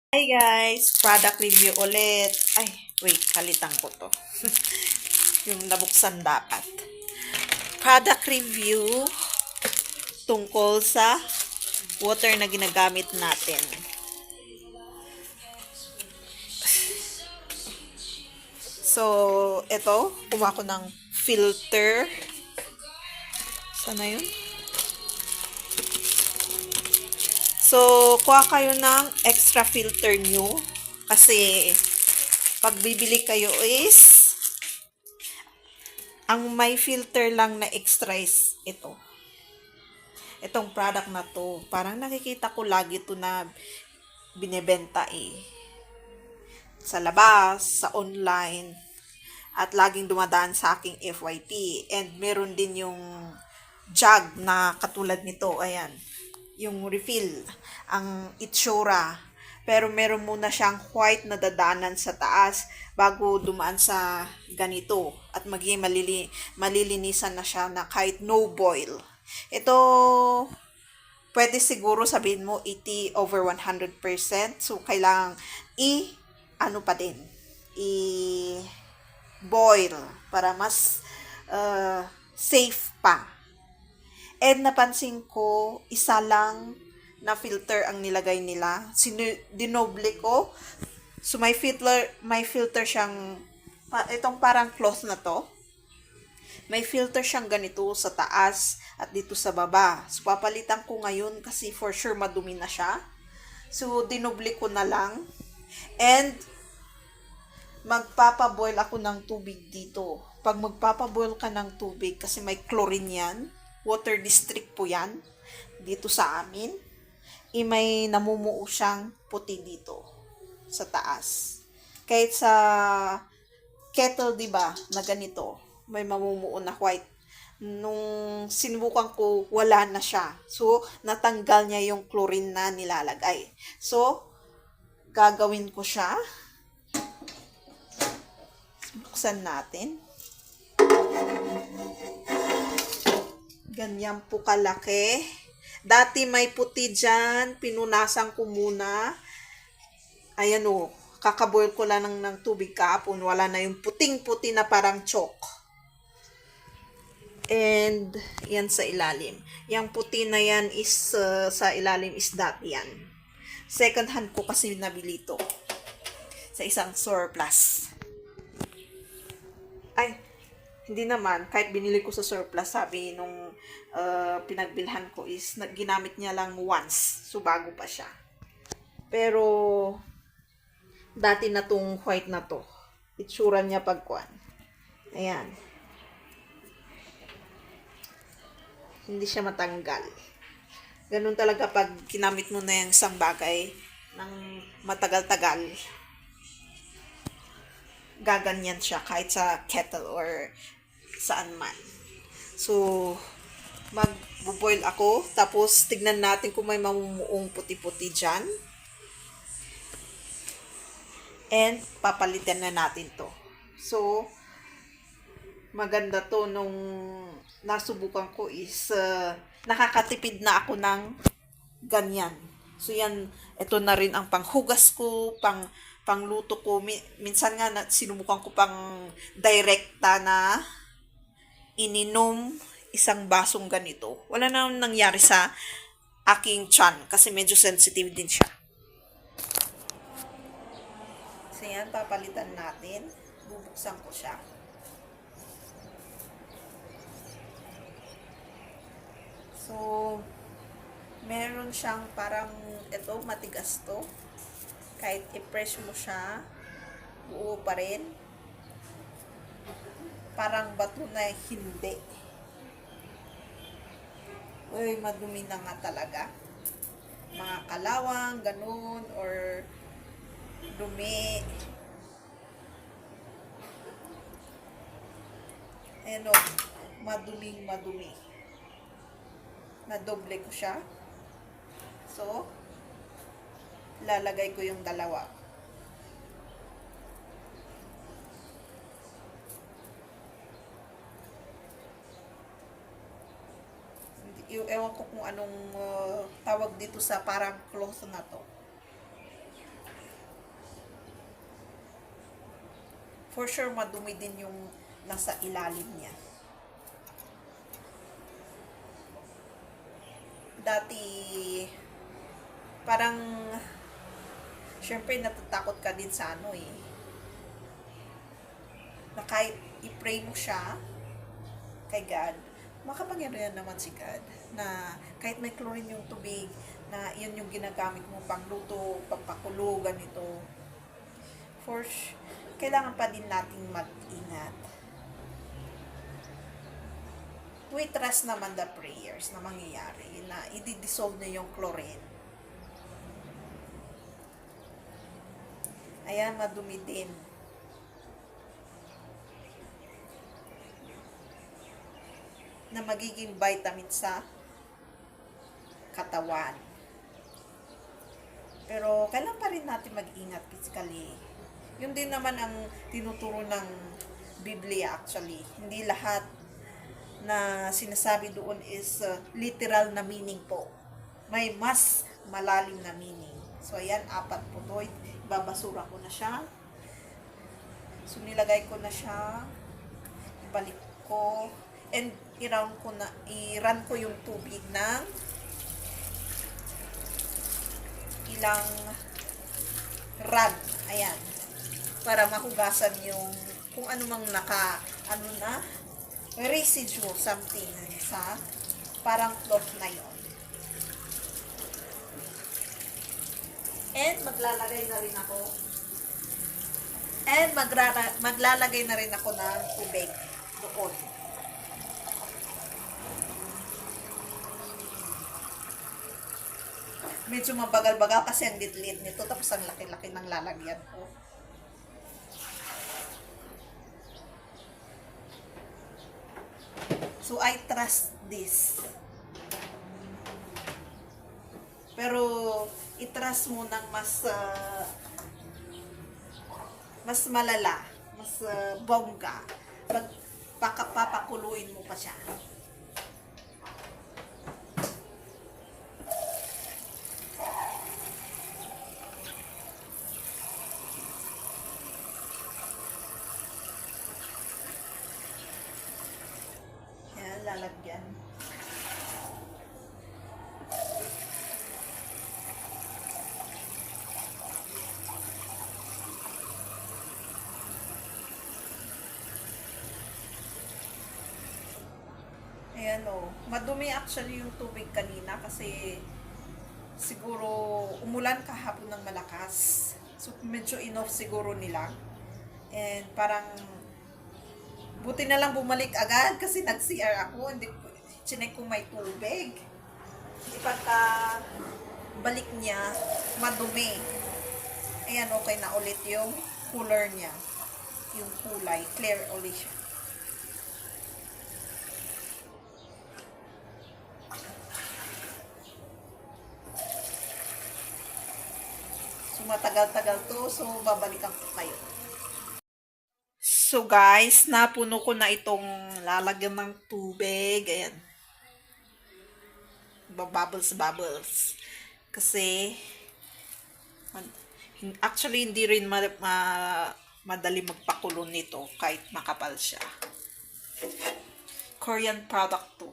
Hi guys! Product review ulit. Ay, wait, kalitan ko to. Yung nabuksan dapat. Product review tungkol sa water na ginagamit natin. So, ito, kumuha ko ng filter. Sana yun? So, kuha kayo ng extra filter nyo. Kasi, pag bibili kayo is, ang may filter lang na extra is ito. Itong product na to. Parang nakikita ko lagi to na binebenta sa labas, sa online, at laging dumadaan sa aking FYP. And meron din yung jug na katulad nito. Ayan. Yung refill. Ang itsura. Pero meron muna siyang white na dadanan sa taas bago dumaan sa ganito. At magiging malilinisan na siya na kahit no boil. Ito, pwede siguro sabihin mo 80 over 100%. So, kailangang ano pa din, i-boil para mas safe pa. And napansin ko, isa lang na filter ang nilagay nila. Dinoble ko. So, may filter siyang, itong parang cloth na to. May filter siyang ganito sa taas at dito sa baba. So, papalitan ko ngayon kasi for sure madumi na siya. So, dinoble ko na lang. And, magpapaboil ako ng tubig dito. Pag magpapaboil ka ng tubig, kasi may chlorine yan, water district po yan, dito sa amin, may namumuo siyang puti dito, sa taas. Kahit sa kettle, diba, na ganito, may mamumuo na white. Nung sinubukan ko, wala na siya. So, natanggal niya yung chlorine na nilalagay. So, gagawin ko siya. Buksan natin. Ganyan po kalaki. Dati may puti dyan. Pinunasan ko muna. Ayan o. Kakaboil ko lang ng tubig kahapon. Wala na yung puting-puti na parang chalk. And, yan sa ilalim. Yang puti na yan is, sa ilalim is dati yan. Second hand ko kasi nabili ito. Sa isang surplus. Ay, hindi naman. Kahit binili ko sa surplus, sabi nung pinagbilhan ko is, ginamit niya lang once. So, bago pa siya. Pero, dati na tong white na to. Itsura niya pagkuan. Ayan. Hindi siya matanggal. Ganun talaga pag kinamit mo na yung isang bagay ng matagal-tagal. Gaganyan siya kahit sa kettle or saan man. So, mag-boil ako. Tapos, tignan natin kung may mamumuong puti-puti dyan. And, papalitan na natin to. So, maganda to nung nasubukan ko is nakakatipid na ako ng ganyan. So, yan, ito na rin ang panghugas ko, pangluto ko. Minsan nga, sinubukan ko pang direkta na ininom isang basong ganito. Wala na nangyari sa aking tiyan kasi medyo sensitive din siya. So, yan, papalitan natin. Bubuksan ko siya. So, meron siyang parang, ito, matigas to. Kahit i-press mo siya, buo pa rin. Parang bato na hindi. Uy, madumi na nga talaga. Mga kalawang, ganun, or dumi. Ayan o, madumi. Nadoble ko siya. So, lalagay ko yung dalawa. Ewan ko kung anong tawag dito sa parang cloth na to. For sure, madumi din yung nasa ilalim niya. Dati, parang, syempre natatakot ka din sa ano eh. Na kahit i-pray mo siya kay God, makapangyarihan naman si God na kahit may chlorine yung tubig, na yun yung ginagamit mo pang luto, pagpakulo, ganito. Kailangan pa din nating mag-ingat. We trust naman the prayers na mangyayari, na i-dissolve na yung chlorine. Ayan, madumi din. Na magiging vitamin sa katawan. Pero kailan pa rin natin mag-ingat physically. Yun din naman ang tinuturo ng Biblia actually. Hindi lahat na sinasabi doon is literal na meaning po. May mas malalim na meaning. So ayan, 4 po to. Babasura ko na siya. So nilagay ko na siya. Ibalik ko. And i-run ko yung tubig ng ilang run. Ayan. Para mahugasan yung kung ano mang residue something sa parang cloth na yon. And maglalagay na rin ako ng tubig doon. Medyo mabagal-bagal kasi ang lit-lit nito, tapos ang laki-laki ng lalagyan ko. So, I trust this. Pero, i-trust mo ng mas malala, mas bongga. Papakuluin mo pa siya. Lalagyan. Ayan o. Madumi actually yung tubig kanina kasi siguro umulan kahapon ng malakas. So medyo enough siguro nila. And parang buti na lang bumalik agad kasi nag-CR ako. Hindi chinek kung may tubig. Ipagka balik niya, madumi. Ayan, okay na ulit yung color niya. Yung kulay, clear ulit siya. So, matagal-tagal to. So, babalikan ko kayo. So guys, napuno ko na itong lalagyan ng tubig. Ayan. Bubbles. Kasi, actually hindi rin madali magpakulo nito kahit makapal siya. Korean product to.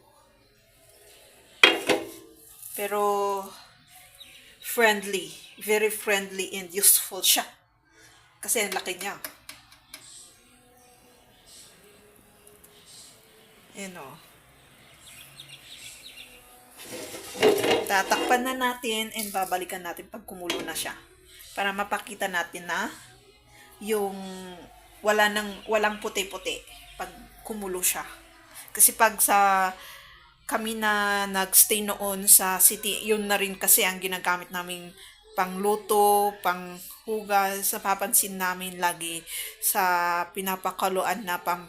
Pero, very friendly and useful siya. Kasi ang laki niya. Tatakpan na natin and babalikan natin pag kumulo na siya. Para mapakita natin na yung walang puti-puti pag kumulo siya. Kasi pag kami na nagstay noon sa city, yun na rin kasi ang ginagamit namin pangluto, panghugas, sa papansin namin lagi sa pinapakaluan na pang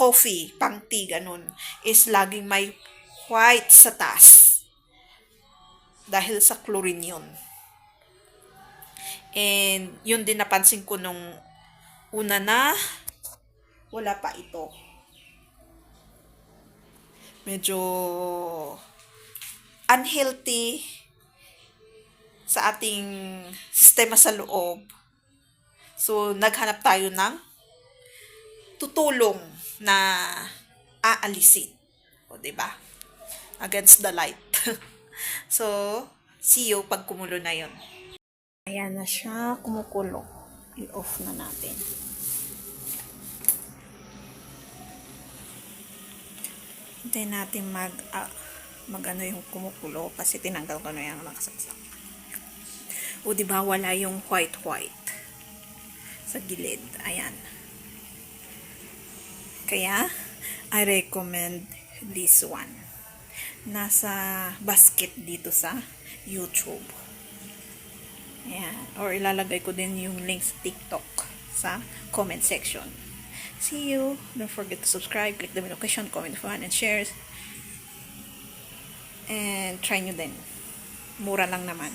coffee, pang tea, ganun, is laging may white sa taas. Dahil sa chlorine yun. And yun din napansin ko nung una na wala pa ito. Medyo unhealthy sa ating sistema sa loob. So, naghanap tayo ng tutulong na aalisin. O, diba? Against the light. So, see you pag kumulo na yon. Ayan na siya, kumukulo. I-off na natin. Hintayin natin mag-ano yung kumukulo kasi tinanggal ko na yung nakasaksak. O, diba wala yung white sa gilid. Ayan. Kaya, I recommend this one. Nasa basket dito sa YouTube. Ayan. Or ilalagay ko din yung link sa TikTok sa comment section. See you. Don't forget to subscribe, click the notification, comment, fan, and shares. And try nyo din. Mura lang naman.